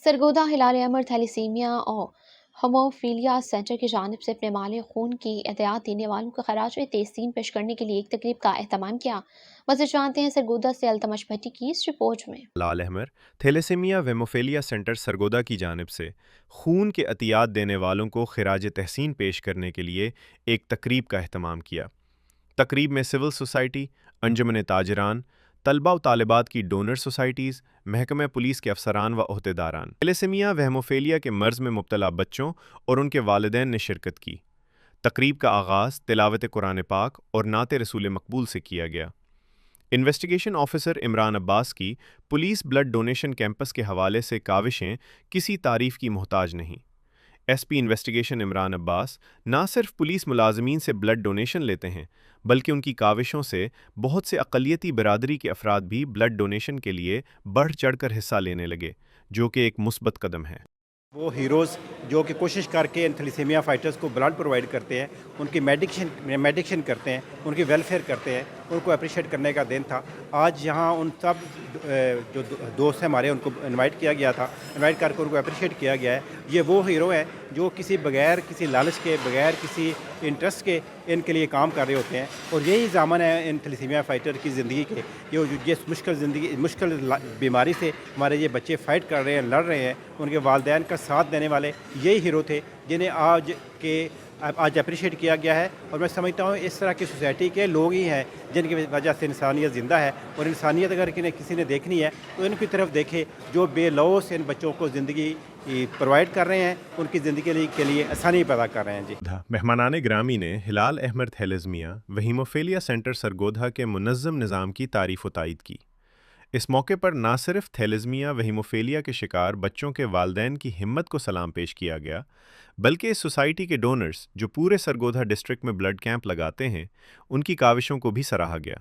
سرگودا ہلال احمر تھیلیسیمیا اور ہموفیلیا سینٹر کی جانب سے اپنے مال خون کی عطیات دینے والوں کو خراج تحسین پیش کرنے کے لیے ایک تقریب کا اہتمام کیا۔ مزید جانتے ہیں سرگودا سے التمش بھٹی کی اس رپورٹ میں۔ لال احمر تھیلیسیمیا ویموفیلیا سینٹر سرگودا کی جانب سے خون کے عطیات دینے والوں کو خراج تحسین پیش کرنے کے لیے ایک تقریب کا اہتمام کیا۔ تقریب میں سول سوسائٹی، انجمن تاجران، طلبہ و طالبات کی ڈونر سوسائٹیز، محکمہ پولیس کے افسران و عہدیداران، تھیلیسیمیا وہموفیلیا کے مرض میں مبتلا بچوں اور ان کے والدین نے شرکت کی۔ تقریب کا آغاز تلاوت قرآن پاک اور نعت رسول مقبول سے کیا گیا۔ انویسٹیگیشن آفیسر عمران عباس کی پولیس بلڈ ڈونیشن کیمپس کے حوالے سے کاوشیں کسی تعریف کی محتاج نہیں۔ ایس پی انویسٹیگیشن عمران عباس نہ صرف پولیس ملازمین سے بلڈ ڈونیشن لیتے ہیں بلکہ ان کی کاوشوں سے بہت سے اقلیتی برادری کے افراد بھی بلڈ ڈونیشن کے لیے بڑھ چڑھ کر حصہ لینے لگے، جو کہ ایک مثبت قدم ہے۔ وہ ہیروز جو کہ کوشش کر کے ان تھیلیسیمیا فائٹرز کو بلڈ پرووائڈ کرتے ہیں، ان کی میڈیکشن کرتے ہیں، ان کی ویلفیئر کرتے ہیں، ان کو اپریشیٹ کرنے کا دن تھا۔ آج یہاں ان سب جو دوست ہیں ہمارے، ان کو انوائٹ کیا گیا تھا، انوائٹ کر کے ان کو اپریشیٹ کیا گیا ہے۔ یہ وہ ہیرو ہیں جو بغیر کسی لالچ کے، بغیر کسی انٹرسٹ کے ان کے لیے کام کر رہے ہوتے ہیں، اور یہی ضامن ہے ان تھیلیسیمیا فائٹر کی زندگی کے۔ یہ مشکل بیماری سے ہمارے یہ بچے فائٹ کر رہے ہیں، لڑ رہے ہیں، ان کے والدین کا ساتھ دینے والے یہی ہیرو تھے جنہیں آج اپریشیٹ کیا گیا ہے۔ اور میں سمجھتا ہوں اس طرح کی سوسائٹی کے لوگ ہی ہیں جن کی وجہ سے انسانیت زندہ ہے، اور انسانیت اگر کسی نے دیکھنی ہے تو ان کی طرف دیکھے جو بے لوث ان بچوں کو زندگی پرووائڈ کر رہے ہیں، ان کی زندگی کے لیے آسانی پیدا کر رہے ہیں۔ جی، مہمانان گرامی نے ہلال احمر تھیلیسیمیا وہیموفیلیا سینٹر سرگودا کے منظم نظام کی تعریف و تائید کی۔ اس موقع پر نہ صرف تھیلیسیمیا وہیموفیلیا کے شکار بچوں کے والدین کی ہمت کو سلام پیش کیا گیا، بلکہ اس سوسائٹی کے ڈونرز جو پورے سرگودا ڈسٹرکٹ میں بلڈ کیمپ لگاتے ہیں، ان کی کاوشوں کو بھی سراہا گیا۔